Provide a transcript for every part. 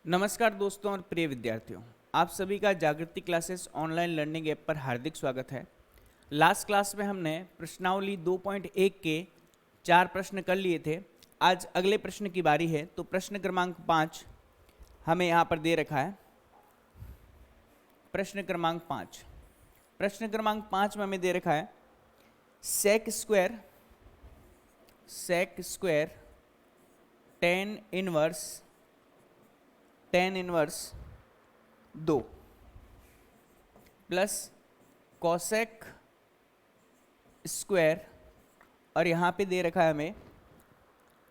नमस्कार दोस्तों और प्रिय विद्यार्थियों, आप सभी का जागृति क्लासेस ऑनलाइन लर्निंग ऐप पर हार्दिक स्वागत है। लास्ट क्लास में हमने प्रश्नावली 2.1 के 4 प्रश्न कर लिए थे। आज अगले प्रश्न की बारी है, तो प्रश्न क्रमांक 5 हमें यहाँ पर दे रखा है। प्रश्न क्रमांक 5 में हमें दे रखा है sec square tan inverse 2 plus cosec square और यहाँ पे दे रखा है हमें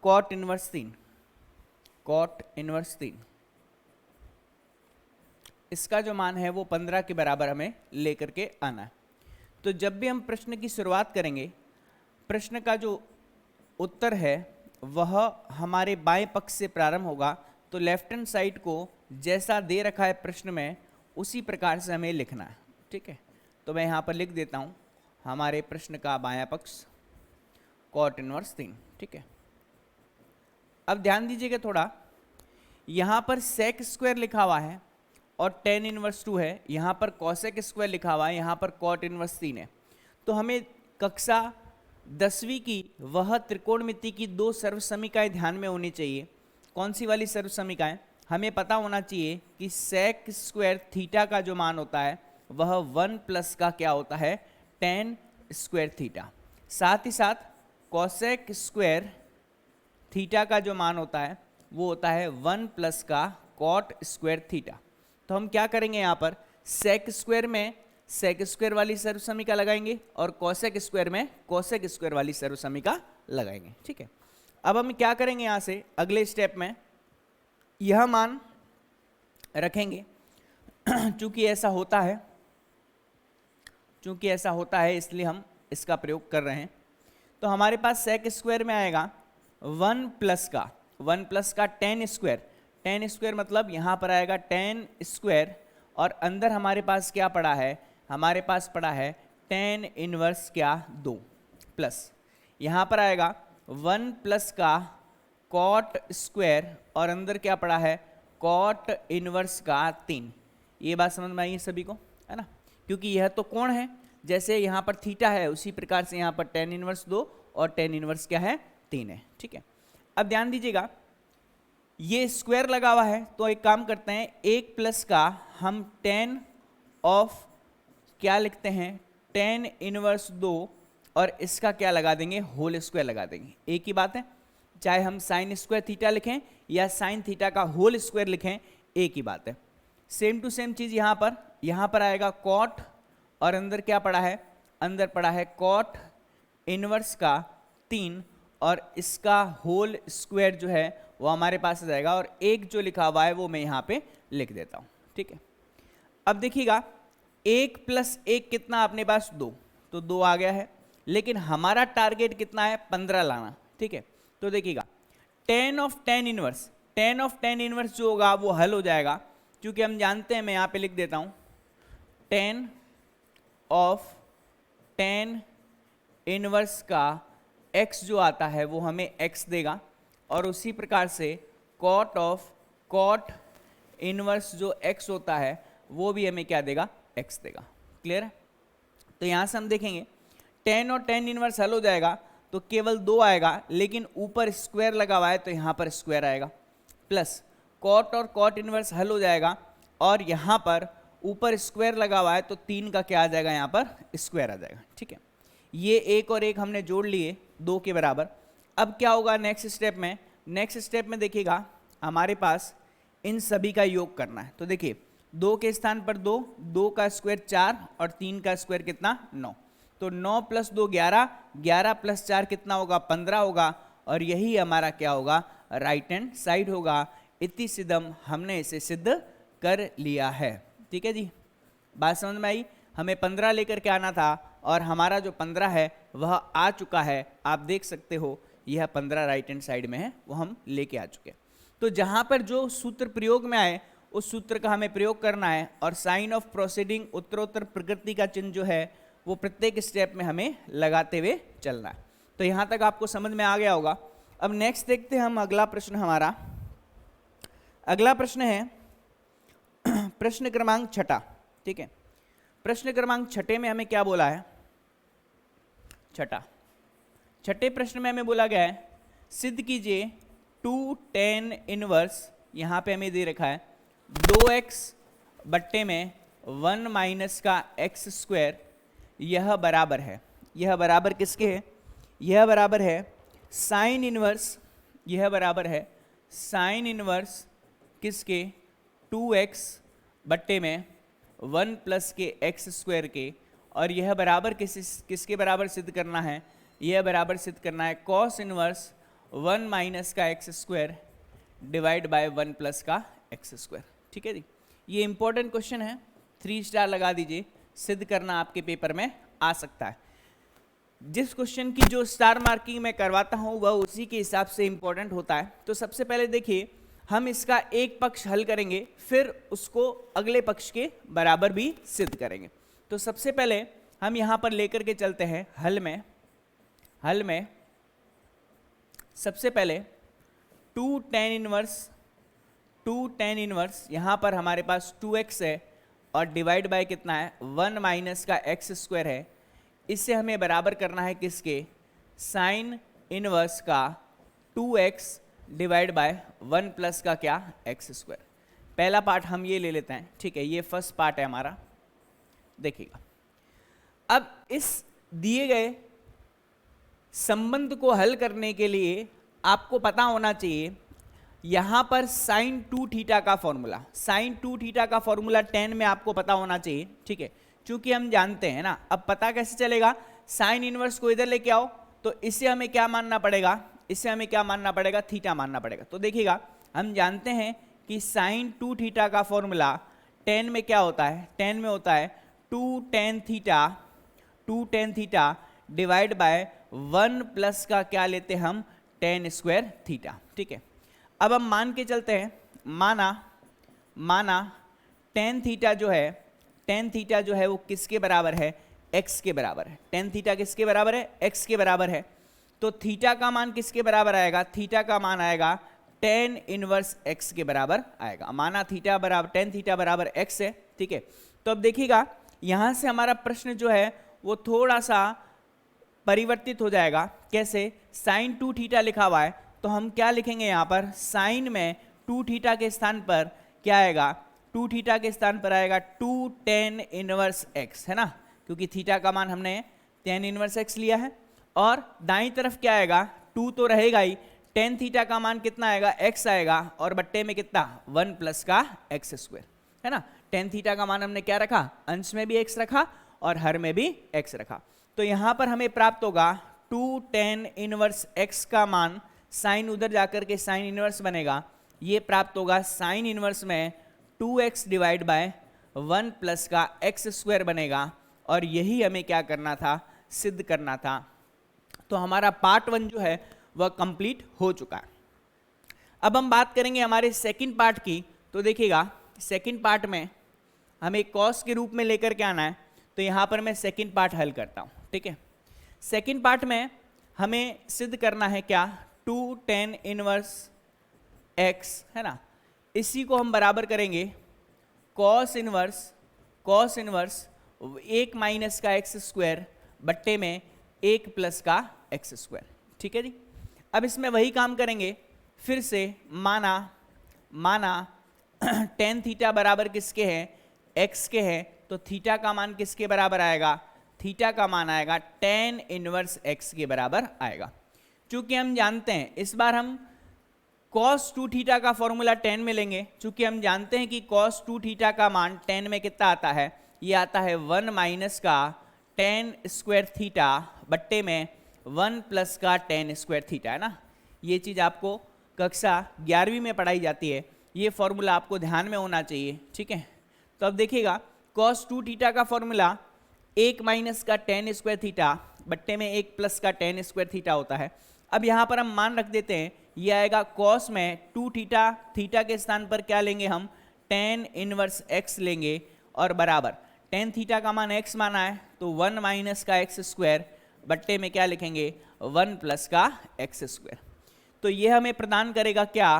कॉट इनवर्स 3। इसका जो मान है वो 15 के बराबर हमें लेकर के आना है। तो जब भी हम प्रश्न की शुरुआत करेंगे, प्रश्न का जो उत्तर है वह हमारे बाएं पक्ष से प्रारंभ होगा। तो लेफ्ट हैंड साइड को जैसा दे रखा है प्रश्न में उसी प्रकार से हमें लिखना है। ठीक है, तो मैं यहाँ पर लिख देता हूँ हमारे प्रश्न का बायां पक्ष कॉट इनवर्स 3। ठीक है, अब ध्यान दीजिएगा थोड़ा, यहाँ पर सेक स्क्वायर लिखा हुआ है और tan इनवर्स 2 है, यहाँ पर कॉसेक स्क्वायर लिखा हुआ है, यहाँ पर कॉट इनवर्स 3 है। तो हमें कक्षा 10वीं की वह त्रिकोणमिति की 2 सर्वसमीकाएं ध्यान में होनी चाहिए। कौन सी वाली सर्वसमीकाएं? हमें पता होना चाहिए कि सेक स्क्वायर थीटा का जो मान होता है वह 1 प्लस का क्या होता है, tan स्क्वायर थीटा। साथ ही साथ कोसेक स्क्वायर थीटा का जो मान होता है वो होता है 1 प्लस का कॉट स्क्वायर थीटा। तो हम क्या करेंगे, यहाँ पर सेक स्क्वायर में सेक स्क्वायर वाली सर्वसमीका लगाएंगे और कोसेक स्क्वायर में कोसेक स्क्वायर वाली सर्वसमीका लगाएंगे। ठीक है, अब हम क्या करेंगे, यहाँ से अगले स्टेप में यह मान रखेंगे। चूंकि ऐसा होता है इसलिए हम इसका प्रयोग कर रहे हैं। तो हमारे पास सेक स्क्वायर में आएगा 1 प्लस का tan स्क्वायर मतलब यहाँ पर आएगा tan स्क्वायर और अंदर हमारे पास क्या पड़ा है, हमारे पास पड़ा है tan इनवर्स 2 प्लस यहाँ पर आएगा 1 प्लस का कॉट स्क्वायर और अंदर क्या पड़ा है, कॉट इनवर्स 3। ये बात समझ में आई सभी को, है ना? क्योंकि यह तो कोण है, जैसे यहाँ पर थीटा है उसी प्रकार से यहाँ पर tan इनवर्स 2 और tan इनवर्स 3 है। ठीक है, अब ध्यान दीजिएगा, ये स्क्वायर लगा हुआ है तो एक काम करते हैं, 1 प्लस का हम tan ऑफ क्या लिखते हैं, tan इनवर्स 2 और इसका क्या लगा देंगे, होल स्क्वायर लगा देंगे। एक ही बात है, चाहे हम साइन स्क्वायर थीटा लिखें या साइन थीटा का होल स्क्वायर लिखें, एक ही बात है। सेम टू सेम चीज यहाँ पर आएगा कॉट और अंदर क्या पड़ा है, अंदर पड़ा है कॉट इनवर्स 3 और इसका होल स्क्वायर जो है वो हमारे पास आ जाएगा और एक जो लिखा हुआ है वो मैं यहाँ पे लिख देता हूँ। ठीक है, अब देखिएगा 1 प्लस 1 कितना अपने पास 2, तो 2 आ गया है, लेकिन हमारा टारगेट कितना है, 15 लाना। ठीक है, तो देखिएगा tan ऑफ tan इनवर्स जो होगा वो हल हो जाएगा, क्योंकि हम जानते हैं, मैं यहाँ पे लिख देता हूँ tan ऑफ tan इनवर्स का x जो आता है वो हमें x देगा और उसी प्रकार से कॉट ऑफ कॉट इनवर्स जो x होता है वो भी हमें क्या देगा, x देगा। क्लियर है? तो यहाँ से हम देखेंगे tan और tan इनवर्स हल हो जाएगा तो केवल 2 आएगा, लेकिन ऊपर स्क्वायर लगा हुआ है तो यहाँ पर स्क्वायर आएगा, प्लस कॉट और कॉट इनवर्स हल हो जाएगा और यहाँ पर ऊपर स्क्वायर लगा हुआ है तो 3 का क्या आ जाएगा, यहाँ पर स्क्वायर आ जाएगा। ठीक है, ये 1 और 1 हमने जोड़ लिए 2 के बराबर। अब क्या होगा नेक्स्ट स्टेप में देखिएगा, हमारे पास इन सभी का योग करना है। तो देखिए 2 के स्थान पर 2 का स्क्वायर 4 और 3 का स्क्वायर कितना, 9। तो 9 प्लस 2 11 प्लस 4 कितना होगा, 15 होगा और यही हमारा क्या होगा, राइट हैंड साइड होगा। इति सिद्धम, हमने इसे सिद्ध कर लिया है। ठीक है जी, बात समझ में आई? हमें 15 लेकर के आना था और हमारा जो 15 है वह आ चुका है। आप देख सकते हो यह 15 राइट हैंड साइड में है, वो हम लेके आ चुके हैं। तो जहां पर जो सूत्र प्रयोग में आए उस सूत्र का हमें प्रयोग करना है और साइन ऑफ प्रोसीडिंग उत्तरोत्तर प्रकृति का चिन्ह जो है वो प्रत्येक स्टेप में हमें लगाते हुए चलना है। तो यहाँ तक आपको समझ में आ गया होगा। अब नेक्स्ट देखते हैं हम अगला प्रश्न हमारा। अगला प्रश्न है प्रश्न क्रमांक 6, ठीक है। प्रश्न क्रमांक 6 में हमें क्या बोला है? छठे प्रश्न में हमें बोला गया है सिद्ध कीजिए 2 tan इनवर्स, यहाँ पे हमें दे रखा है 2x बट्टे में 1 माइनस का x स्क्वायर, यह बराबर है, यह बराबर किसके है? यह बराबर है साइन इनवर्स, यह बराबर है साइन इनवर्स किसके? 2x बट्टे में 1 प्लस के x स्क्वायर के, और यह बराबर किसके बराबर सिद्ध करना है? यह बराबर सिद्ध करना है कॉस इनवर्स 1 माइनस का x square divide by 1 plus का x स्क्वायर, ठीक है जी। ये इंपॉर्टेंट क्वेश्चन है, 3 स्टार लगा दीजिए, सिद्ध करना आपके पेपर में आ सकता है। जिस क्वेश्चन की जो स्टार मार्किंग मैं करवाता हूँ वह उसी के हिसाब से इंपॉर्टेंट होता है। तो सबसे पहले देखिए, हम इसका एक पक्ष हल करेंगे, फिर उसको अगले पक्ष के बराबर भी सिद्ध करेंगे। तो सबसे पहले हम यहाँ पर लेकर के चलते हैं हल में सबसे पहले 2 tan इनवर्स, यहाँ पर हमारे पास 2x है और डिवाइड बाय कितना है? 1 माइनस का x स्क्वायर है। इससे हमें बराबर करना है किसके? साइन इनवर्स का 2x डिवाइड बाय 1 प्लस का क्या? x square. पहला पार्ट हम ये ले लेते हैं, ठीक है, ये फर्स्ट पार्ट है हमारा। देखिएगा, अब इस दिए गए संबंध को हल करने के लिए आपको पता होना चाहिए यहां पर साइन 2 थीटा का फॉर्मूला, साइन 2 थीटा का फॉर्मूला 10 में आपको पता होना चाहिए, ठीक है, क्योंकि हम जानते हैं ना। अब पता कैसे चलेगा? साइन इनवर्स को इधर लेके आओ, तो इससे हमें क्या मानना पड़ेगा? इससे हमें क्या मानना पड़ेगा? थीटा मानना पड़ेगा। तो देखिएगा, हम जानते हैं कि साइन 2 थीटा का फॉर्मूला 10 में क्या होता है? 10 में होता है 2 tan theta divide by 1 plus का क्या लेते हैं हम? tan स्क्वायर थीटा, ठीक है। अब हम मान के चलते हैं, माना tan थीटा जो है वो किसके बराबर है? x के बराबर है। tan थीटा किसके बराबर है? x के बराबर है। तो थीटा का मान किसके बराबर आएगा? थीटा का मान आएगा tan इनवर्स x के बराबर आएगा। माना थीटा बराबर tan थीटा बराबर x है, ठीक है। तो अब देखिएगा, यहाँ से हमारा प्रश्न जो है वो थोड़ा सा परिवर्तित हो जाएगा। कैसे? साइन 2 थीटा लिखा हुआ है, तो हम क्या लिखेंगे यहाँ पर? साइन में 2 थीटा के स्थान पर क्या आएगा? 2 थीटा के स्थान पर आएगा 2 tan इनवर्स x, है ना, क्योंकि थीटा का मान हमने tan इनवर्स x लिया है। और दाईं तरफ क्या आएगा? 2 तो रहेगा ही, tan थीटा का मान कितना आएगा? x आएगा, और बट्टे में कितना? 1 प्लस का x स्क्वायर, है ना। tan थीटा का मान हमने क्या रखा? अंश में भी x रखा और हर में भी x रखा। तो यहाँ पर हमें प्राप्त होगा 2 tan इनवर्स x का मान, साइन उधर जाकर के साइन इनवर्स बनेगा, ये प्राप्त होगा साइन इनवर्स में 2x डिवाइड बाय 1 प्लस का x स्क्वायर बनेगा। और यही हमें क्या करना था? सिद्ध करना था। तो हमारा पार्ट 1 जो है वह कंप्लीट हो चुका है। अब हम बात करेंगे हमारे सेकंड पार्ट की। तो देखिएगा, सेकंड पार्ट में हमें कॉस के रूप में लेकर के आना है। तो यहाँ पर मैं सेकंड पार्ट हल करता हूँ, ठीक है। सेकंड पार्ट में हमें सिद्ध करना है क्या? 2 tan इनवर्स x, है ना, इसी को हम बराबर करेंगे कॉस इनवर्स 1 माइनस का x स्क्वायर बट्टे में 1 प्लस का x स्क्वायर, ठीक है जी। अब इसमें वही काम करेंगे, फिर से माना tan थीटा बराबर किसके हैं? x के हैं। तो थीटा का मान किसके बराबर आएगा? थीटा का मान आएगा tan इनवर्स x के बराबर आएगा। चूंकि हम जानते हैं, इस बार हम cos 2 थीटा का फॉर्मूला 10 में लेंगे, चूंकि हम जानते हैं कि cos 2 थीटा का मान 10 में कितना आता है? ये आता है 1 माइनस का tan स्क्वायर थीटा बट्टे में 1 प्लस का tan स्क्वायर थीटा, है ना। ये चीज़ आपको कक्षा 11वीं में पढ़ाई जाती है, ये फॉर्मूला आपको ध्यान में होना चाहिए, ठीक है। तो अब देखिएगा, cos 2 थीटा का फॉर्मूला 1 माइनस का tan स्क्वायर थीटा बट्टे में 1 प्लस का tan स्क्वायर थीटा होता है। अब यहाँ पर हम मान रख देते हैं, ये आएगा cos में 2 थीटा के स्थान पर क्या लेंगे हम? tan इनवर्स x लेंगे, और बराबर tan थीटा का मान x माना है, तो 1 माइनस का x स्क्वायर बट्टे में क्या लिखेंगे? 1 प्लस का x स्क्वायर। तो ये हमें प्रदान करेगा क्या?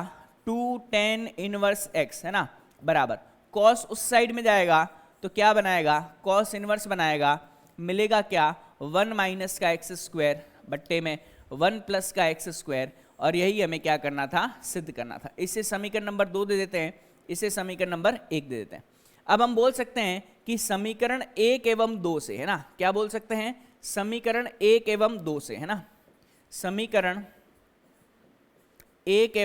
2 tan इनवर्स x है ना, बराबर cos उस साइड में जाएगा तो क्या बनाएगा, cos इनवर्स बनाएगा, मिलेगा क्या 1 माइनस का एक्स स्क्वायर बट्टे में 1 प्लस का एक्स स्क्वायर, और यही हमें क्या करना था, सिद्ध करना था। इसे समीकरण नंबर 2 दे देते हैं, इसे समीकरण नंबर 1 दे देते हैं। अब हम बोल सकते हैं कि समीकरण 1 एवं 2 से, है ना, क्या बोल सकते हैं, समीकरण 1 एवं 2 से, है ना, समीकरण 1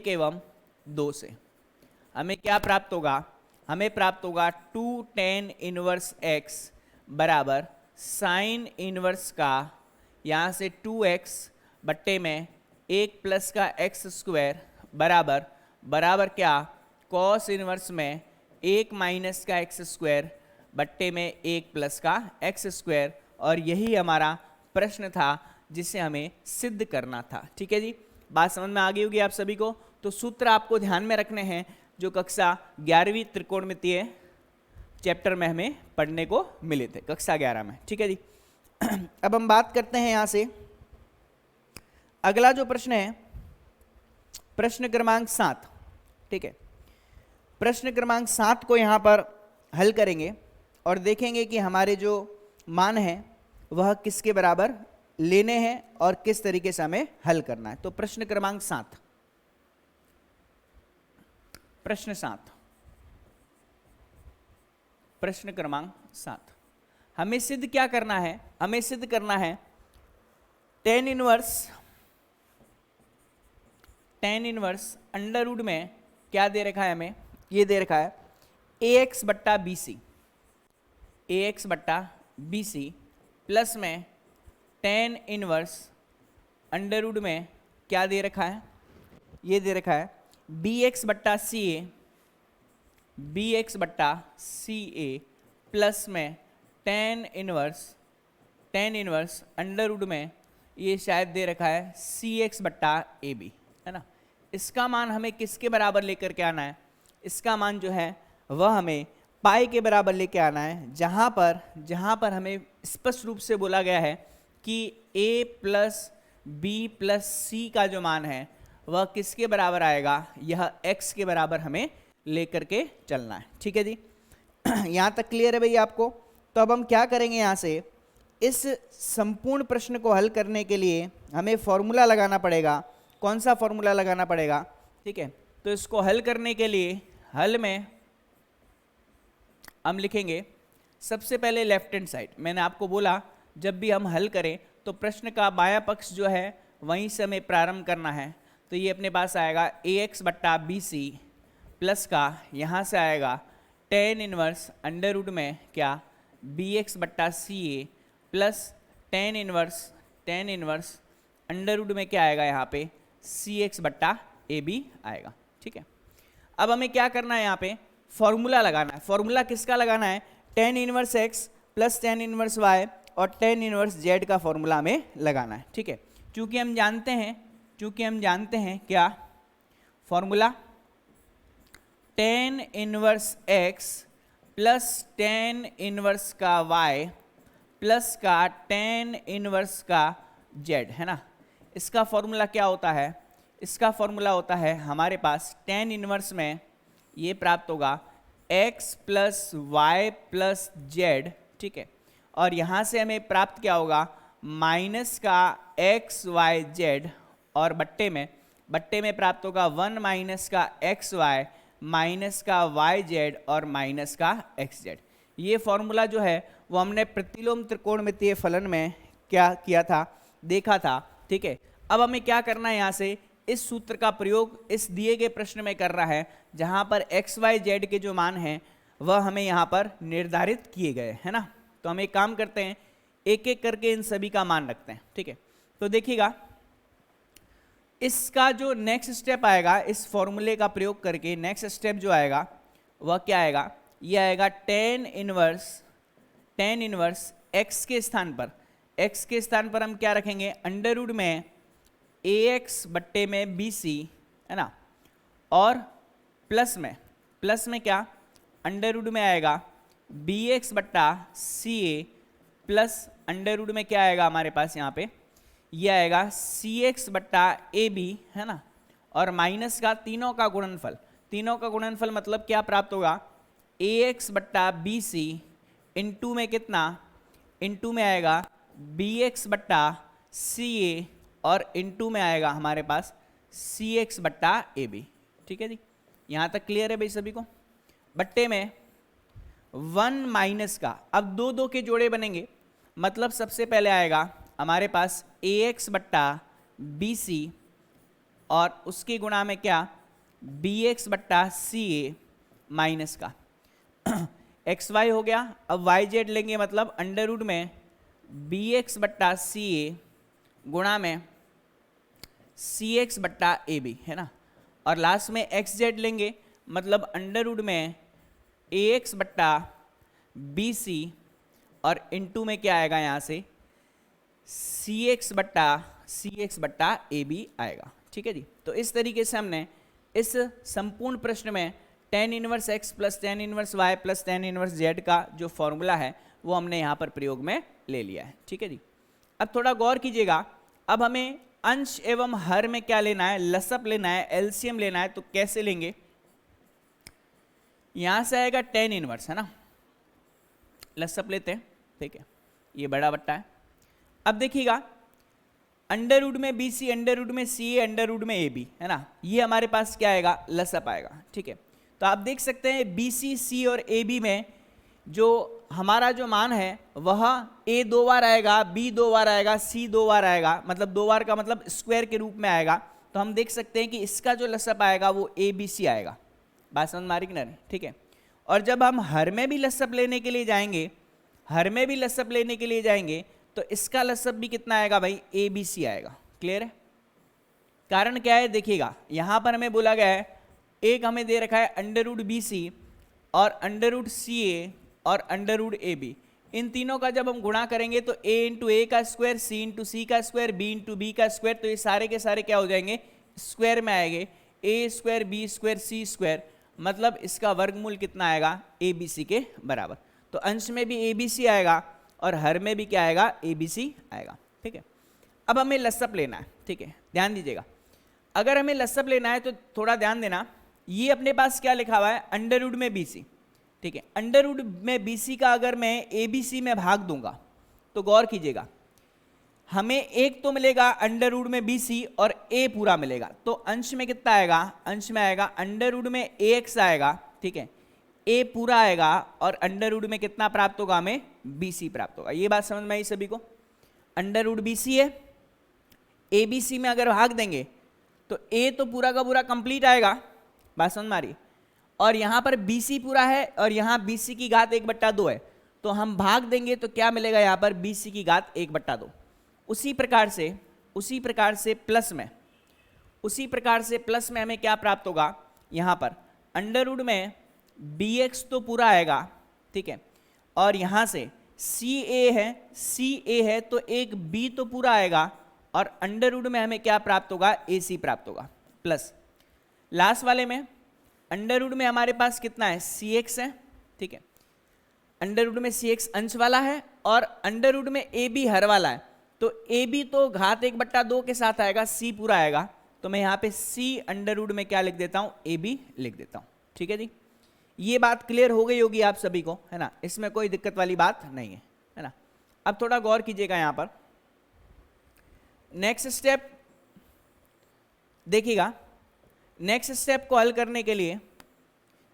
एवं 2 से हमें क्या प्राप्त होगा, हमें प्राप्त होगा 2 tan इनवर्स x बराबर साइन इनवर्स का यहाँ से 2x बट्टे में 1 प्लस का एक्स स्क्वायर बराबर बराबर क्या, cos इनवर्स में 1 माइनस का एक्स स्क्वायर बट्टे में 1 प्लस का एक्स स्क्वायर, और यही हमारा प्रश्न था जिसे हमें सिद्ध करना था। ठीक है जी, बात समझ में आ गई होगी आप सभी को। तो सूत्र आपको ध्यान में रखने हैं जो कक्षा 11वीं त्रिकोणमितीय चैप्टर में हमें पढ़ने को मिले थे, कक्षा 11 में। ठीक है जी, अब हम बात करते हैं यहाँ से अगला जो प्रश्न है, प्रश्न क्रमांक 7। ठीक है, प्रश्न क्रमांक 7 को यहाँ पर हल करेंगे और देखेंगे कि हमारे जो मान हैं वह किसके बराबर लेने हैं और किस तरीके से हमें हल करना है। तो प्रश्न क्रमांक 7, प्रश्न 7, प्रश्न क्रमांक 7, हमें सिद्ध क्या करना है, हमें सिद्ध करना है tan इनवर्स अंडर रूट में क्या दे रखा है हमें, ये दे रखा है ax बट्टा बी सी प्लस में tan इनवर्स अंडर रूट में क्या दे रखा है, ये दे रखा है bx बट्टा सी ए प्लस में tan इनवर्स अंडर रूट में ये शायद दे रखा है cx बट्टा ए बी, है ना। इसका मान हमें किसके बराबर लेकर के आना है, इसका मान जो है वह हमें पाई के बराबर लेके आना है, जहाँ पर हमें स्पष्ट रूप से बोला गया है कि a प्लस बी प्लस सी का जो मान है वह किसके बराबर आएगा, यह x के बराबर हमें लेकर के चलना है। ठीक है जी, यहाँ तक क्लियर है भैया आपको। तो अब हम क्या करेंगे, यहाँ से इस संपूर्ण प्रश्न को हल करने के लिए हमें फॉर्मूला लगाना पड़ेगा। कौन सा फॉर्मूला लगाना पड़ेगा, ठीक है। तो इसको हल करने के लिए हल में हम लिखेंगे सबसे पहले लेफ्ट हैंड साइड। मैंने आपको बोला जब भी हम हल करें तो प्रश्न का बायां पक्ष जो है वहीं से हमें प्रारंभ करना है। तो ये अपने पास आएगा ax बट्टा बी सी प्लस का यहाँ से आएगा tan इनवर्स अंडर रूट में क्या bx बट्टा C A plus tan inverse under root में क्या आएगा यहाँ पे cx बट्टा ए बी आएगा। ठीक है, अब हमें क्या करना है, यहाँ पे फॉर्मूला लगाना है। फॉर्मूला किसका लगाना है, tan inverse x plus tan inverse y और tan इनवर्स z का फॉर्मूला हमें लगाना है। ठीक है, चूंकि हम जानते हैं क्या formula tan inverse x plus tan inverse का y प्लस का tan इनवर्स का z, है ना। इसका फॉर्मूला क्या होता है, इसका फॉर्मूला होता है हमारे पास tan इनवर्स में ये प्राप्त होगा x plus y plus z. ठीक है, और यहाँ से हमें प्राप्त क्या होगा माइनस का एक्स वाई जेड और बट्टे में प्राप्त होगा 1 माइनस का एक्स वाई माइनस का वाई जेड और माइनस का एक्स जेड। ये फॉर्मूला जो है वो हमने प्रतिलोम त्रिकोणमितीय फलन में क्या किया था, देखा था। ठीक है, अब हमें क्या करना है, यहाँ से इस सूत्र का प्रयोग इस दिए गए प्रश्न में करना है जहाँ पर एक्स वाई जेड के जो मान हैं वह हमें यहाँ पर निर्धारित किए गए, है ना। तो हम एक काम करते हैं, एक एक करके इन सभी का मान रखते हैं। ठीक है, तो देखिएगा इसका जो नेक्स्ट स्टेप आएगा इस फॉर्मूले का प्रयोग करके, नेक्स्ट स्टेप जो आएगा वह क्या आएगा, यह आएगा tan इनवर्स x के स्थान पर हम क्या रखेंगे अंडर रूट में ax बट्टे में bc, है ना, और प्लस में क्या अंडर रूट में आएगा bx बट्टा ca प्लस अंडर रूट में क्या आएगा हमारे पास यहाँ पे, ये आएगा cx बट्टा ab, है ना, और माइनस का तीनों का गुणनफल, तीनों का गुणनफल मतलब क्या प्राप्त होगा, ax बट्टा बी सी इंटू में कितना, इंटू में आएगा bx बट्टा सी ए और इंटू में आएगा हमारे पास cx बट्टा ए बी। ठीक है जी, यहाँ तक क्लियर है भाई सभी को। बट्टे में 1 माइनस का, अब दो दो के जोड़े बनेंगे, मतलब सबसे पहले आएगा हमारे पास ax बट्टा बी सी और उसके गुणा में क्या, bx बट्टा सी ए माइनस का एक्स वाई हो गया। अब वाई जेड लेंगे, मतलब अंडर रूट में bx बट्टा सी ए गुणा में cx बट्टा ए बी, है ना। और लास्ट में एक्स जेड लेंगे, मतलब अंडर रूट में ax बट्टा बी सी और इंटू में क्या आएगा यहाँ से cx बट्टा ए बी आएगा। ठीक है जी, तो इस तरीके से हमने इस संपूर्ण प्रश्न में tan inverse x plus tan inverse y plus tan inverse z का जो फॉर्मूला है वो हमने यहाँ पर प्रयोग में ले लिया है। ठीक है जी, अब थोड़ा गौर कीजिएगा, अब हमें अंश एवं हर में क्या लेना है, लसअप लेना है, एलसीएम लेना है। तो कैसे लेंगे, यहां से आएगा tan इनवर्स, है ना, लसअप लेते हैं। ठीक है, ये बड़ा बट्टा है। अब देखिएगा अंडर रूट में बी सी, अंडर रूट में सी ए, अंडर रूट में ए बी, है ना, ये हमारे पास क्या आएगा, लसअप आएगा। ठीक है, तो आप देख सकते हैं बी सी, सी और ए बी में जो हमारा जो मान है वह ए 2 बार आएगा, बी 2 बार आएगा, सी 2 बार आएगा, मतलब 2 बार का मतलब स्क्वायर के रूप में आएगा। तो हम देख सकते हैं कि इसका जो लसअप आएगा वो ए बी सी आएगा। बात समझ में आ रही कि नहीं? ठीक है, और जब हम हर में भी लसअप लेने के लिए जाएंगे, हर में भी लसअप लेने के लिए जाएंगे तो इसका लसअप भी कितना आएगा भाई, ए बी सी आएगा। क्लियर है? कारण क्या है, देखिएगा यहां पर हमें बोला गया है, एक हमें दे रखा है अंडर रूट बी सी और अंडर रूट सी ए और अंडर रूट ए बी। इन तीनों का जब हम गुणा करेंगे तो a इंटू ए का स्क्वायर, c इंटू सी का स्क्वायर, b इंटू बी का स्क्वायर, तो ये सारे के सारे क्या हो जाएंगे, स्क्वायर में आएंगे, a square b square c square, मतलब इसका वर्गमूल कितना आएगा, ए बी सी के बराबर। तो अंश में भी ए बी सी आएगा और हर में भी क्या आएगा, ए बी सी आएगा। ठीक है, अब हमें लसअप लेना है। ठीक है, ध्यान दीजिएगा, अगर हमें लसअप लेना है तो थोड़ा ध्यान देना, ये अपने पास क्या लिखा हुआ है, अंडर रूट में बी सी। ठीक है, अंडर रूट में बी सी का अगर मैं ए बी सी में भाग दूंगा तो गौर कीजिएगा, हमें एक तो मिलेगा अंडर रूट में बी सी और ए पूरा मिलेगा। तो अंश में कितना आएगा, अंश में आएगा अंडर रूट में ए एक्स आएगा, ठीक है, ए पूरा आएगा और अंडर रूट में कितना प्राप्त होगा, हमें बी सी प्राप्त होगा। ये बात समझ में आई सभी को? अंडर रूट बी सी है, ए बी सी में अगर भाग देंगे तो ए तो पूरा का पूरा कंप्लीट आएगा, बात समझ में आ रही, और यहाँ पर बी सी पूरा है और यहाँ बी सी की घात 1/2 है, तो हम भाग देंगे तो क्या मिलेगा यहाँ पर, बी सी की घात 1/2। उसी प्रकार से प्लस में हमें क्या प्राप्त होगा, यहाँ पर अंडर रूट में बी एक्स तो पूरा आएगा, ठीक है, और यहाँ से सी ए है तो एक बी तो पूरा आएगा और अंडर रूट में हमें क्या प्राप्त होगा, ए सी प्राप्त होगा, प्लस लास्ट वाले में अंडर रूट में हमारे पास कितना है, सी एक्स है। ठीक है, अंडर रूट में सी एक्स अंश वाला है और अंडर रूट में ए बी हर वाला है, तो ए बी तो घात 1/2 के साथ आएगा, सी पूरा आएगा, तो मैं यहाँ पे सी अंडर रूट में क्या लिख देता हूँ, ए बी लिख देता हूँ। ठीक है जी, ये बात क्लियर हो गई होगी आप सभी को, है ना, इसमें कोई दिक्कत वाली बात नहीं है ना। अब थोड़ा गौर कीजिएगा, यहाँ पर नेक्स्ट स्टेप देखिएगा, नेक्स्ट स्टेप को हल करने के लिए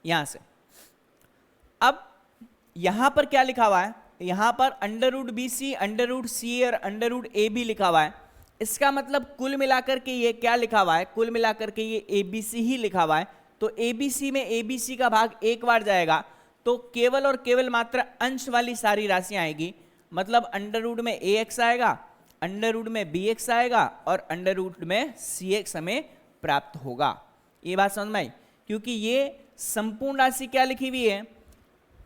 यहां से, अब यहां पर क्या लिखा हुआ है, यहां पर अंडर रूट बी सी, अंडर रूट सी और अंडर रूट ए बी लिखा हुआ है। इसका मतलब कुल मिलाकर के ये क्या लिखा हुआ है, कुल मिलाकर के ये ए बी सी ही लिखा हुआ है। तो ए बी सी में ए बी सी का भाग एक बार जाएगा तो केवल और केवल मात्र अंश वाली सारी राशियां आएगी, मतलब अंडर रूट में ए एक्स आएगा, अंडर रूट में बी एक्स आएगा और अंडर रूट में सी एक्स हमें प्राप्त होगा। ये बात समझ में आई? क्योंकि ये संपूर्ण राशि क्या लिखी हुई है,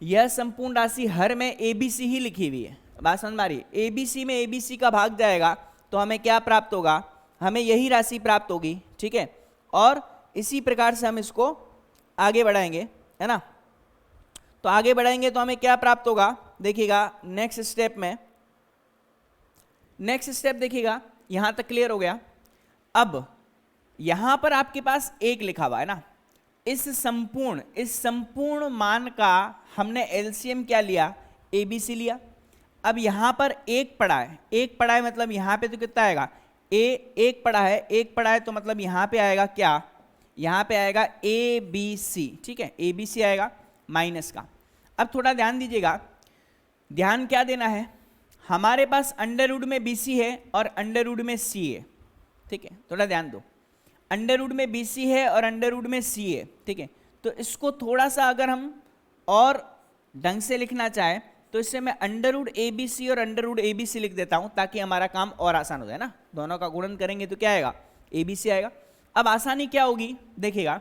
यह संपूर्ण राशि हर में ए बी सी ही लिखी हुई है। बात समझ में आ रही है? ए बी सी में ए बी सी का भाग जाएगा तो हमें क्या प्राप्त होगा, हमें यही राशि प्राप्त होगी। ठीक है, और इसी प्रकार से हम इसको आगे बढ़ाएंगे, है ना। तो आगे बढ़ाएंगे तो हमें क्या प्राप्त होगा, देखिएगा नेक्स्ट स्टेप में, नेक्स्ट स्टेप देखिएगा, यहां तक क्लियर हो गया। अब यहां पर आपके पास 1 लिखा हुआ है ना, इस संपूर्ण मान का हमने एलसीएम क्या लिया, एबीसी लिया। अब यहां पर 1 पड़ा है, मतलब यहां पे तो कितना आएगा, एक पड़ा है तो मतलब यहां पे आएगा क्या, यहां पे आएगा ए बी सी, ठीक है, ए बी सी आएगा माइनस का। अब थोड़ा ध्यान दीजिएगा, ध्यान क्या देना है, हमारे पास अंडर रूट में बीसी है और अंडर रूट में सी है, ठीक है, थोड़ा ध्यान दो, अंडर रूट में बीसी है और अंडर रूट में सी है, ठीक है। तो इसको थोड़ा सा अगर हम और ढंग से लिखना चाहें तो इससे मैं under root A B C और under root A B C लिख देता हूं ताकि हमारा काम और आसान हो जाए ना, दोनों का गुणन करेंगे तो क्या आएगा, ए बी सी आएगा। अब आसानी क्या होगी देखिएगा,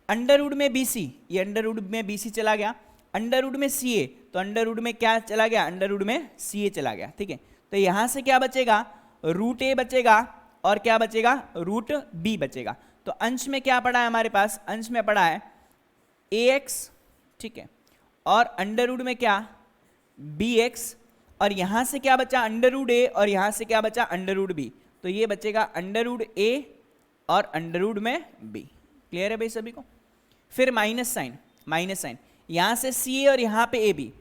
अंडर रूट में बीसी, ये अंडर रूट में बीसी चला गया, अंडर रूट में सी ए, तो अंडर रूट में क्या चला गया, अंडर रूट में सी ए चला गया, ठीक है। तो यहां से क्या बचेगा, रूट ए बचेगा और क्या बचेगा, रूट बी बचेगा। तो अंश में क्या पड़ा है हमारे पास, अंश में पड़ा है ए एक्स, ठीक है, और अंडर रूट में क्या, बी एक्स, और यहां से क्या बचा, अंडर रूट ए, और यहां से क्या बचा, अंडर रूट बी। तो ये बचेगा अंडर रूट ए और अंडर रूट में बी। क्लियर है भाई सभी को। फिर माइनस साइन, यहां से सी ए और यहां पे ए बी,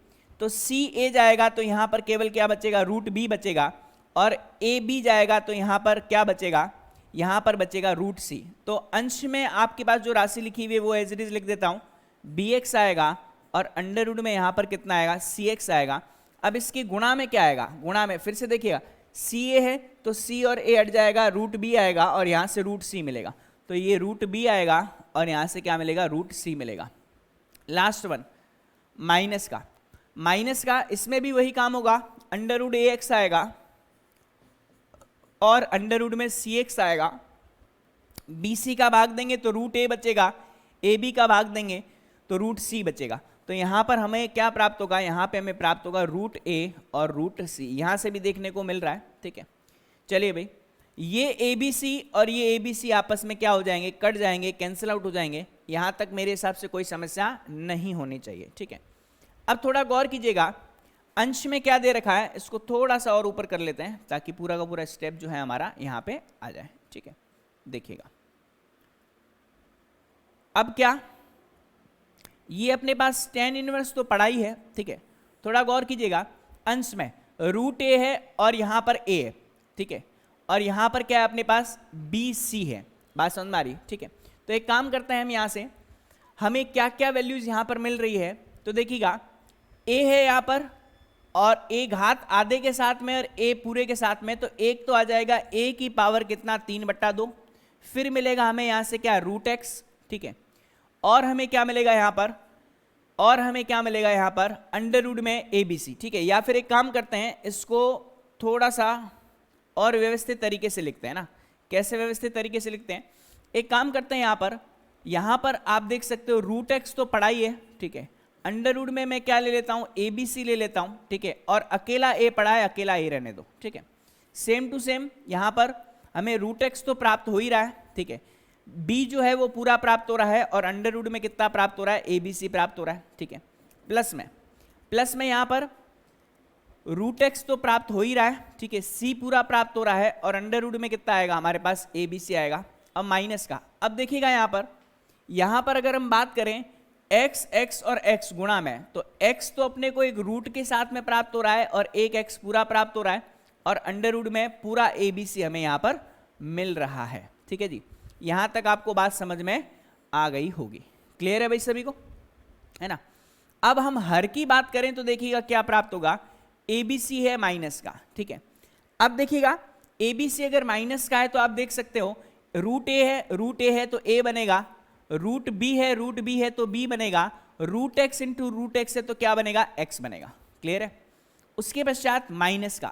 तो सी ए जाएगा तो यहां पर केवल क्या बचेगा, रूट बी बचेगा, और ए बी जाएगा तो यहां पर क्या बचेगा, यहां पर बचेगा रूट सी। तो अंश में आपके पास जो राशि लिखी हुई है वो एज इट इज लिख देता हूं, बी एक्स आएगा और अंडर रूट में यहां पर कितना आएगा, सी एक्स आएगा। अब इसकी गुणा में क्या आएगा, गुणा में फिर से देखिएगा, सी ए है तो सी और ए हट जाएगा, रूट बी आएगा और यहां से रूट सी मिलेगा, तो ये रूट बी आएगा और यहां से क्या मिलेगा, रूट सी मिलेगा। लास्ट वन माइनस का इसमें भी वही काम होगा, अंडर रूट ए एक्स आएगा और अंडर रूट में सी एक्स आएगा, बी सी का भाग देंगे तो रूट ए बचेगा, ए बी का भाग देंगे तो रूट सी बचेगा। तो यहां पर हमें क्या प्राप्त होगा, यहां पे हमें प्राप्त होगा रूट ए और रूट सी, यहां से भी देखने को मिल रहा है, ठीक है। चलिए भाई, ये ए बी सी और ये ए बी सी आपस में क्या हो जाएंगे, कट जाएंगे, कैंसिल आउट हो जाएंगे। यहां तक मेरे हिसाब से कोई समस्या नहीं होनी चाहिए, ठीक है। अब थोड़ा गौर कीजिएगा, अंश में क्या दे रखा है, इसको थोड़ा सा और ऊपर कर लेते हैं ताकि पूरा का पूरा स्टेप जो है हमारा यहां पे आ जाए, ठीक है। देखिएगा अब क्या, ये अपने पास tan इनवर्स तो पड़ा ही है, ठीक है। थोड़ा गौर कीजिएगा, अंश में रूट ए है और यहां पर ए है, ठीक है, और यहां पर क्या है अपने पास, बी सी है, बात समझ में आ रही, ठीक है। तो एक काम करते हैं हम, यहां से हमें क्या क्या वैल्यूज यहां पर मिल रही है, तो देखिएगा ए है यहां पर और ए घात आधे के साथ में और ए पूरे के साथ में, तो एक तो आ जाएगा ए की पावर कितना, 3/2, फिर मिलेगा हमें यहां से क्या, रूट एक्स, ठीक है, और हमें क्या मिलेगा यहां पर, और हमें क्या मिलेगा यहां पर, अंडर रूट में ए बी सी, ठीक है। या फिर एक काम करते हैं, इसको थोड़ा सा और व्यवस्थित तरीके से लिखते हैं ना, कैसे व्यवस्थित तरीके से लिखते हैं, एक काम करते हैं, यहां पर आप देख सकते हो रूट एक्स तो पढ़ा ही है, ठीक है, अंडर रूट में मैं क्या ले लेता हूं, ए बी सी ले लेता हूं, ठीक है, और अकेला ए पढ़ा है, अकेला ए रहने दो, ठीक है। सेम टू सेम यहां पर हमें रूट एक्स तो प्राप्त हो ही रहा है, ठीक है, बी जो है वो पूरा प्राप्त हो रहा है और अंडर रूट में कितना प्राप्त हो रहा है, ए बी सी प्राप्त हो रहा है, ठीक है। प्लस में यहां पर रूट एक्स तो प्राप्त हो ही रहा है, ठीक है, सी पूरा प्राप्त हो रहा है और अंडर रूट में कितना आएगा हमारे पास, ए बी सी आएगा। अब माइनस का, अब देखिएगा यहां पर अगर हम बात करें एक्स और एक्स गुणा में, तो एक्स तो अपने को एक रूट के साथ में प्राप्त हो रहा है और एक एक्स पूरा प्राप्त हो रहा है और अंडर रूट में पूरा ए बी सी हमें यहां पर मिल रहा है, ठीक है जी। यहां तक आपको बात समझ में आ गई होगी, क्लियर है भाई सभी को, है ना। अब हम हर की बात करें तो देखिएगा क्या प्राप्त होगा, ए बी सी है माइनस का, ठीक है। अब देखिएगा ए बी सी अगर माइनस का है तो आप देख सकते हो रूट ए है तो ए बनेगा, रूट बी है तो बी बनेगा, root x into root x है तो क्या बनेगा, एक्स बनेगा, क्लियर है। उसके पश्चात माइनस का,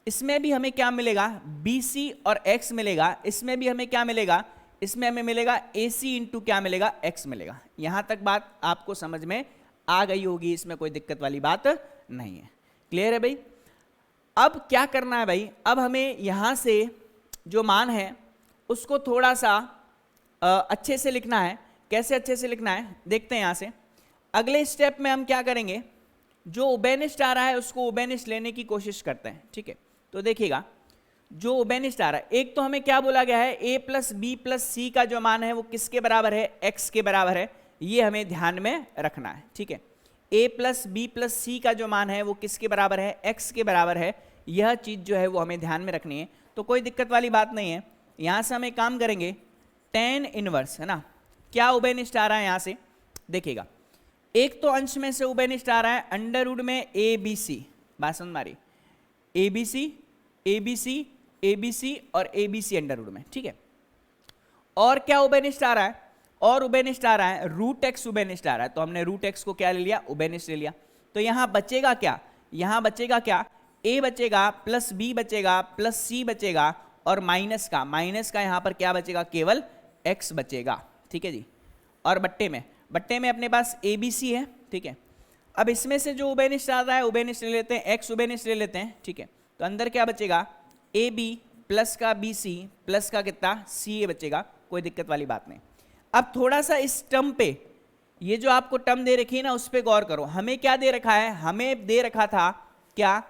इसमें भी हमें क्या मिलेगा, बी सी और एक्स मिलेगा, इसमें भी हमें क्या मिलेगा, इसमें हमें मिलेगा ए सी इंटू क्या मिलेगा, एक्स मिलेगा। यहां तक बात आपको समझ में आ गई होगी, इसमें कोई दिक्कत वाली बात नहीं है, क्लियर है भाई। अब क्या करना है भाई, अब हमें यहां से जो मान है उसको थोड़ा सा अच्छे से लिखना है। कैसे अच्छे से लिखना है देखते हैं। यहां से अगले स्टेप में हम क्या करेंगे, जो उबेनिस्ट आ रहा है उसको उबेनिस्ट लेने की कोशिश करते हैं, ठीक है। तो देखिएगा जो उबेनिस्ट आ रहा है, एक तो हमें क्या बोला गया है, a प्लस बी प्लस सी का जो मान है वो किसके बराबर है, x के बराबर है, ये हमें ध्यान में रखना है, ठीक है। a प्लस बी प्लस सी का जो मान है वो किसके बराबर है, x के बराबर है, यह चीज जो है वो हमें ध्यान में रखनी है। तो कोई दिक्कत वाली बात नहीं है। यहां से हम एक काम करेंगे, tan इनवर्स है ना, क्या उबेनिस्ट आ रहा है यहां से देखिएगा, एक तो अंश में से उबेनिस्ट आ रहा है अंडर रूट में ए बी सी, बात समझ मारी, A B C A B C A B C और A B C under root में, ठीक है। और क्या उबेनिस्ट आ रहा है, और उबेनिस्ट आ रहा है रूट एक्स उबेनिस्ट आ रहा है, तो हमने रूट एक्स को क्या ले लिया, उबेनिस्ट ले लिया। तो यहां बचेगा क्या, यहां बचेगा क्या, ए बचेगा प्लस बी बचेगा प्लस सी बचेगा और माइनस का यहां पर क्या बचेगा, केवल एक्स बचेगा, ठीक है जी। और बट्टे में अपने पास ए बी सी है, ठीक है। अब इसमें से जो उबेनिस्ट आता है उबेनिस्ट ले लेते हैं, एक्स उबेनिस्ट ले लेते हैं, ठीक है। तो अंदर क्या बचेगा, ए बी प्लस का बी सी प्लस का कितना सी ए बचेगा, कोई दिक्कत वाली बात नहीं। अब थोड़ा सा इस टर्म पे, ये जो आपको टर्म दे रखी है ना उस पर गौर करो। हमें क्या दे रखा है, हमें दे रखा था क्या,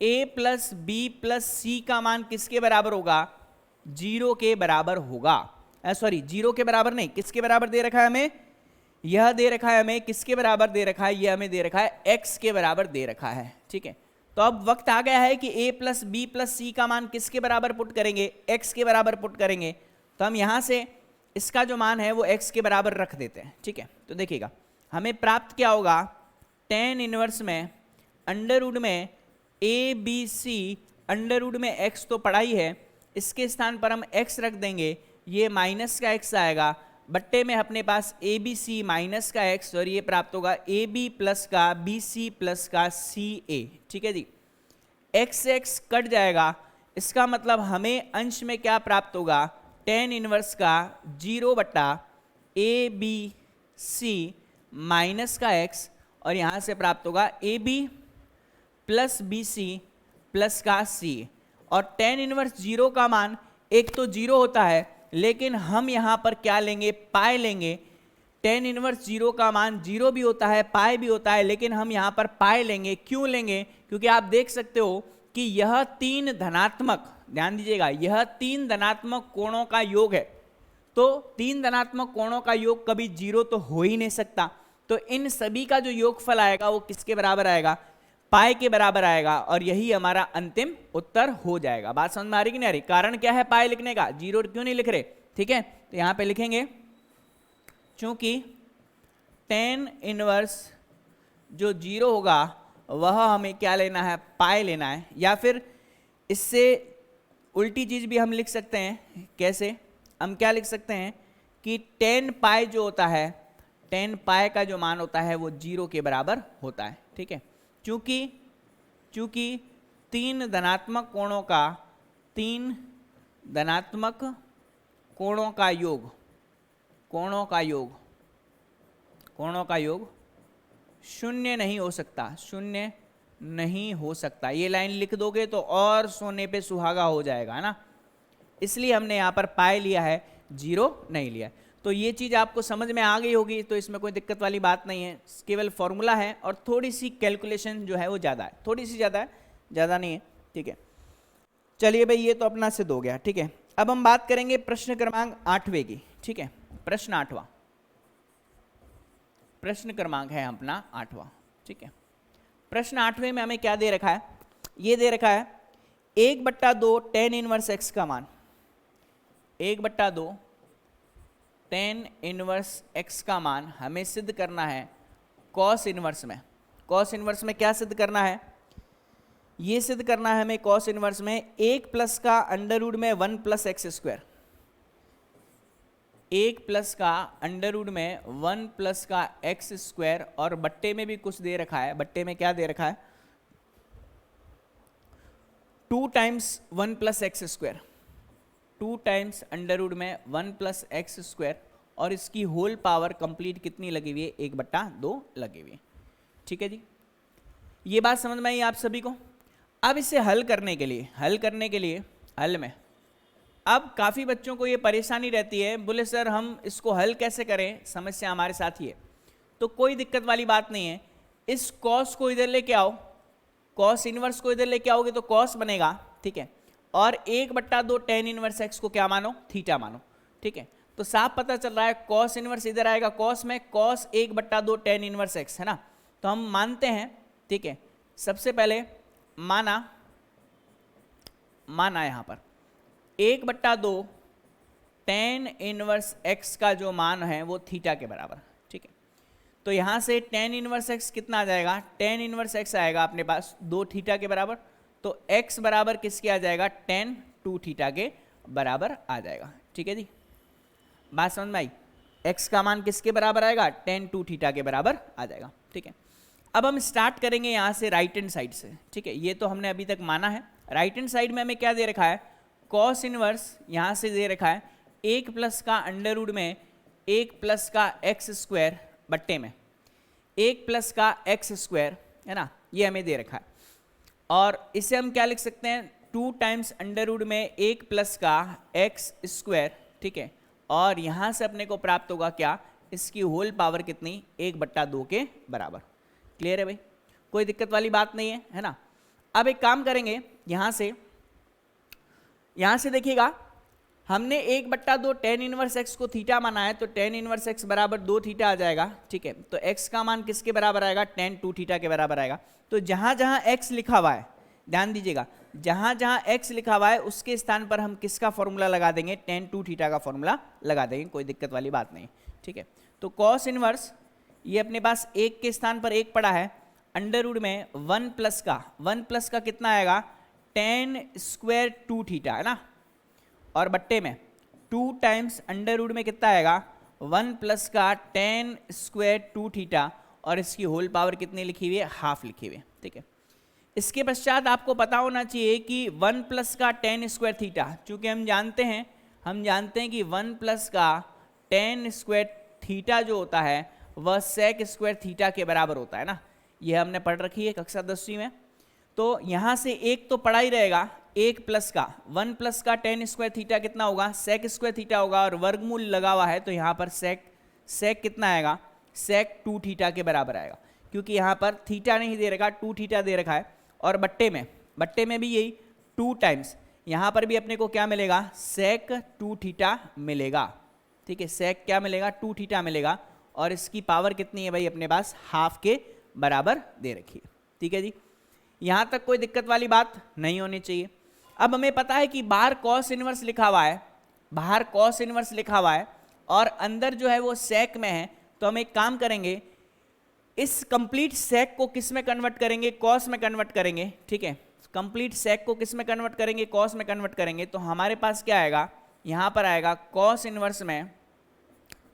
a प्लस बी प्लस सी का मान किसके बराबर होगा, 0 के बराबर होगा, सॉरी 0 के बराबर नहीं, किसके बराबर दे रखा है हमें, यह दे रखा है हमें किसके बराबर दे रखा है, यह हमें दे रखा है x के बराबर दे रखा है, ठीक है। तो अब वक्त आ गया है कि a प्लस बी प्लस सी का मान किसके बराबर पुट करेंगे, x के बराबर पुट करेंगे। तो हम यहां से इसका जो मान है वो x के बराबर रख देते हैं, ठीक है। तो देखिएगा हमें प्राप्त क्या होगा, tan इनवर्स में अंडर रूट में a B C under root में x तो पढ़ा ही है, इसके स्थान पर हम x रख देंगे, ये माइनस का x आएगा, बट्टे में अपने पास ए बी सी माइनस का x और ये प्राप्त होगा ए बी प्लस का बी सी प्लस का सी ए, ठीक है जी। x x कट जाएगा, इसका मतलब हमें अंश में क्या प्राप्त होगा, tan इनवर्स का 0 बट्टा ए बी सी माइनस का x और यहां से प्राप्त होगा A B plus B C plus का सी। और tan इनवर्स 0 का मान एक तो 0 होता है, लेकिन हम यहां पर क्या लेंगे, पाई लेंगे। tan इनवर्स 0 का मान 0 भी होता है पाई भी होता है, लेकिन हम यहां पर पाई लेंगे। क्यों लेंगे, क्योंकि आप देख सकते हो कि यह 3 धनात्मक, ध्यान दीजिएगा, यह 3 धनात्मक कोणों का योग है। तो 3 धनात्मक कोणों का योग कभी 0 तो हो ही नहीं सकता। तो इन सभी का जो योगफल आएगा वो किसके बराबर आएगा, पाई के बराबर आएगा, और यही हमारा अंतिम उत्तर हो जाएगा। बात समझ में आ रही कि नहीं आ रही, कारण क्या है पाई लिखने का, 0 क्यों नहीं लिख रहे, ठीक है। तो यहां पे लिखेंगे चूंकि tan इनवर्स जो 0 होगा वह हमें क्या लेना है, पाई लेना है। या फिर इससे उल्टी चीज भी हम लिख सकते हैं, कैसे, हम क्या लिख सकते हैं कि tan पाई जो होता है, tan पाई का जो मान होता है वो 0 के बराबर होता है, ठीक है। चूंकि 3 धनात्मक कोणों का योग शून्य नहीं हो सकता, ये लाइन लिख दोगे तो और सोने पे सुहागा हो जाएगा, है ना। इसलिए हमने यहाँ पर पाई लिया है, 0 नहीं लिया। तो ये चीज़ आपको समझ में आ गई होगी, तो इसमें कोई दिक्कत वाली बात नहीं है, केवल फॉर्मूला है और थोड़ी सी कैलकुलेशन जो है वो ज़्यादा है, थोड़ी सी ज़्यादा है, ज़्यादा नहीं है, ठीक है। चलिए भाई, ये तो अपना सिद्ध हो गया, ठीक है। अब हम बात करेंगे प्रश्न क्रमांक 8वें की, ठीक है। प्रश्न 8वां, प्रश्न क्रमांक है अपना 8वां, ठीक है। प्रश्न 8वें में हमें क्या दे रखा है, ये दे रखा है 1/2 tan इनवर्स x का मान, 1/2 tan इनवर्स x का मान हमें सिद्ध करना है cos इनवर्स में। cos इनवर्स में क्या सिद्ध करना है, ये सिद्ध करना है हमें cos इनवर्स में 1 प्लस का अंडर रूट में 1 प्लस एक्स स्क्वायर, 1 प्लस का अंडर रूट में 1 प्लस का एक्स स्क्वायर, और बट्टे में भी कुछ दे रखा है, बट्टे में क्या दे रखा है, 2 times 1 plus x square, 2 times under root में 1 प्लस एक्स स्क्वायर, और इसकी होल पावर कंप्लीट कितनी लगी हुई है, 1/2 लगी हुई है, ठीक है जी। ये बात समझ में आई आप सभी को। अब इसे हल करने के लिए हल में अब काफ़ी बच्चों को ये परेशानी रहती है, बोले सर हम इसको हल कैसे करें, समस्या हमारे साथ ही है। तो कोई दिक्कत वाली बात नहीं है, इस कॉस को इधर लेके आओ, कॉस इनवर्स को इधर लेके आओगे तो कॉस बनेगा, ठीक है। और 1/2 tan इनवर्स x को क्या मानो, थीटा मानो, ठीक है। तो साफ पता चल रहा है cos इनवर्स इधर आएगा cos में, cos 1/2 tan इनवर्स x है ना। तो हम मानते हैं, ठीक है, सबसे पहले माना यहां पर 1/2 tan इनवर्स x का जो मान है वो थीटा के बराबर, ठीक है। तो यहां से tan इनवर्स x कितना आ जाएगा, tan इनवर्स x आएगा अपने पास 2 थीटा के बराबर, तो x बराबर किसके आ जाएगा, tan 2 थीटा के बराबर आ जाएगा, ठीक है जी। बात समझ में आई, x का मान किसके बराबर आएगा, tan 2 थीटा के बराबर आ जाएगा, ठीक है। अब हम स्टार्ट करेंगे यहाँ से राइट हैंड साइड से, ठीक है। ये तो हमने अभी तक माना है। राइट हैंड साइड में हमें क्या दे रखा है, cos इनवर्स यहाँ से दे रखा है 1 प्लस का अंडर रूट में 1 प्लस का एक्स स्क्वायर बट्टे में 1 प्लस का एक्स स्क्वायर, है ना, ये हमें दे रखा है। और इसे हम क्या लिख सकते हैं, 2 टाइम्स अंडर रूट में 1 प्लस का एक्स स्क्वायर, ठीक है। और यहाँ से अपने को प्राप्त होगा क्या, इसकी होल पावर कितनी, 1/2 के बराबर। क्लियर है भाई, कोई दिक्कत वाली बात नहीं है ना। अब एक काम करेंगे, यहाँ से देखिएगा, हमने 1/2 tan इनवर्स x को थीटा माना है, तो tan इनवर्स x बराबर 2 थीटा आ जाएगा, ठीक है। तो x का मान किसके बराबर आएगा, tan 2 थीटा के बराबर आएगा। तो जहां जहां x लिखा हुआ है, ध्यान दीजिएगा, जहां जहां x लिखा हुआ है उसके स्थान पर हम किसका फॉर्मूला लगा देंगे, tan 2 थीटा का फॉर्मूला लगा देंगे, कोई दिक्कत वाली बात नहीं, ठीक है। तो cos इनवर्स ये अपने पास 1 के स्थान पर 1 पड़ा है, अंडर रूट में 1 प्लस का कितना आएगा, tan स्क्वायर 2 थीटा, है ना, और बट्टे में 2 टाइम्स अंडर रूट में कितना आएगा, 1 प्लस का tan स्क्वायर 2 थीटा, और इसकी होल पावर कितनी लिखी हुई है, हाफ लिखी हुई है, ठीक है। इसके पश्चात आपको पता होना चाहिए कि 1 प्लस का tan स्क्वायर थीटा, चूंकि हम जानते हैं कि 1 प्लस का tan स्क्वायर थीटा जो होता है वह sec स्क्वायर थीटा के बराबर होता है ना, यह हमने पढ़ रखी है कक्षा 10वीं में। तो यहाँ से एक तो पढ़ा ही रहेगा, 1 प्लस का 1 प्लस का tan स्क्वायर थीटा कितना होगा, sec स्क्वायर थीटा होगा, और वर्गमूल लगा हुआ है तो यहाँ पर sec कितना आएगा, sec 2 थीटा के बराबर आएगा, क्योंकि यहाँ पर थीटा नहीं दे रखा, 2 थीटा दे रखा है। और बट्टे में भी यही 2 टाइम्स, यहाँ पर भी अपने को क्या मिलेगा, sec 2 थीटा मिलेगा, ठीक है। sec क्या मिलेगा, 2 थीटा मिलेगा, और इसकी पावर कितनी है भाई, अपने पास हाफ के बराबर दे रखी है, ठीक है जी। यहाँ तक कोई दिक्कत वाली बात नहीं होनी चाहिए। अब हमें पता है कि बाहर cos इनवर्स लिखा हुआ है, और अंदर जो है वो sec में है, तो हम एक काम करेंगे, इस कंप्लीट sec को किस में कन्वर्ट करेंगे, cos में कन्वर्ट करेंगे, ठीक है। कंप्लीट sec को किस में कन्वर्ट करेंगे, cos में कन्वर्ट करेंगे, तो हमारे पास क्या आएगा, यहाँ पर आएगा cos इनवर्स में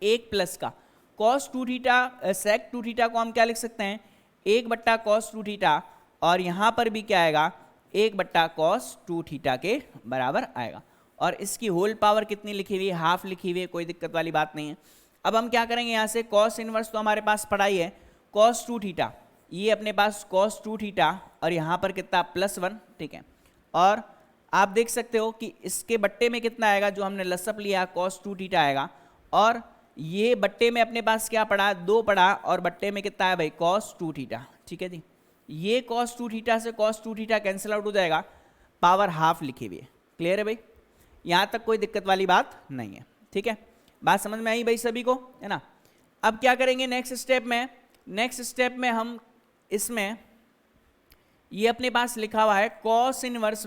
1 प्लस का cos 2 थीटा, sec 2 थीटा को हम क्या लिख सकते हैं, 1/cos 2 थीटा, और यहाँ पर भी क्या आएगा, 1/cos 2 थीटा के बराबर आएगा। और इसकी होल पावर कितनी लिखी हुई है, हाफ लिखी हुई है, कोई दिक्कत वाली बात नहीं है। अब हम क्या करेंगे, यहाँ से cos इनवर्स तो हमारे पास पड़ा ही है, cos 2 थीटा, ये अपने पास cos 2 थीटा, और यहाँ पर कितना +1, ठीक है। और आप देख सकते हो कि इसके बट्टे में कितना आएगा, जो हमने लसअप लिया cos 2 थीटा आएगा, और ये बट्टे में अपने पास क्या पड़ा, 2 पड़ा, और बट्टे में कितना है भाई, cos 2 थीटा, ठीक है जी। ये cos 2 थीटा से cos 2 थीटा कैंसिल आउट हो जाएगा, पावर हाफ लिखी हुई है। क्लियर है भाई, यहाँ तक कोई दिक्कत वाली बात नहीं है, ठीक है। बात समझ में आई भाई सभी को, है ना। अब क्या करेंगे नेक्स्ट स्टेप में हम इसमें, ये अपने पास लिखा हुआ है cos इनवर्स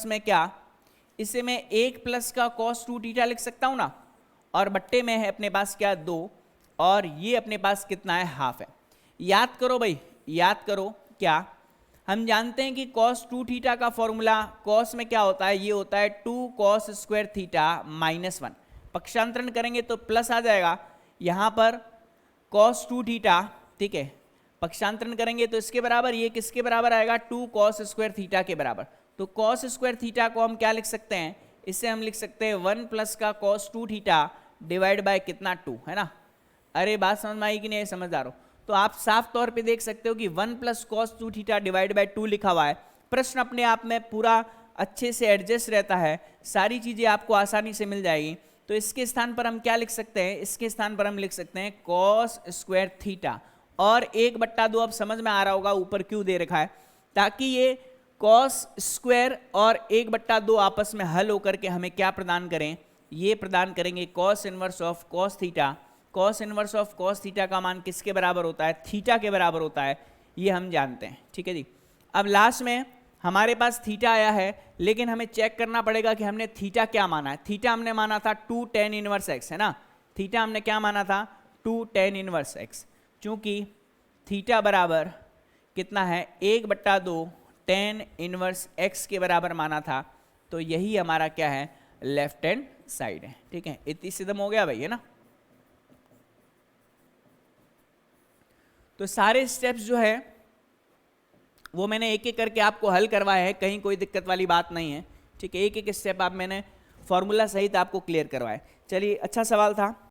में क्या, इसे मैं 1 प्लस का cos 2 थीटा लिख सकता हूँ ना, और बट्टे में है अपने पास क्या, 2, और ये अपने पास कितना है, हाफ है। याद करो भाई, क्या हम जानते हैं कि cos 2 थीटा का फॉर्मूला, cos में क्या होता है, ये होता है 2 cos स्क्वायर थीटा -1, पक्षांतरण करेंगे तो प्लस आ जाएगा, यहाँ पर cos 2 थीटा, ठीक है, पक्षांतरण करेंगे तो इसके बराबर, ये किसके बराबर आएगा, 2 cos स्क्वायर थीटा के बराबर। तो cos स्क्वायर थीटा को हम क्या लिख सकते हैं, इससे हम लिख सकते हैं 1 प्लस का cos 2 थीटा डिवाइड बाय कितना, 2, है ना। अरे बात समझ में आई कि नहीं, समझदार हो तो आप साफ तौर पे देख सकते हो कि 1 plus cos 2 theta divide by 2 लिखा हुआ है। प्रश्न अपने आप में पूरा अच्छे से एडजस्ट रहता है, सारी चीज़ें आपको आसानी से मिल जाएगी। तो इसके स्थान पर हम क्या लिख सकते हैं, इसके स्थान पर हम लिख सकते हैं cos स्क्वायर थीटा, और 1/2 अब समझ में आ रहा होगा ऊपर क्यों दे रखा है, ताकि ये कॉस स्क्वायर और 1/2 आपस में हल होकर के हमें क्या प्रदान करें, ये प्रदान करेंगे cos inverse of cos theta. Cos inverse of cos theta का मान किसके बराबर होता है, थीटा के बराबर होता है, ये हम जानते हैं। ठीक है जी। अब लास्ट में हमारे पास थीटा आया है, लेकिन हमें चेक करना पड़ेगा कि हमने थीटा क्या माना है। थीटा हमने माना था 2 tan इनवर्स x, है ना। थीटा हमने क्या माना था, 2 tan इनवर्स x। चूंकि थीटा बराबर कितना है, 1/2 tan इनवर्स x के बराबर माना था, तो यही हमारा क्या है, लेफ्ट हैंड साइड है। ठीक है, इतनी सिद्धम हो गया भाई, है ना। तो सारे स्टेप्स जो है वो मैंने एक एक करके आपको हल करवाया है, कहीं कोई दिक्कत वाली बात नहीं है। ठीक है, एक एक स्टेप आप मैंने फॉर्मूला सहित आपको क्लियर करवाया। चलिए, अच्छा सवाल था।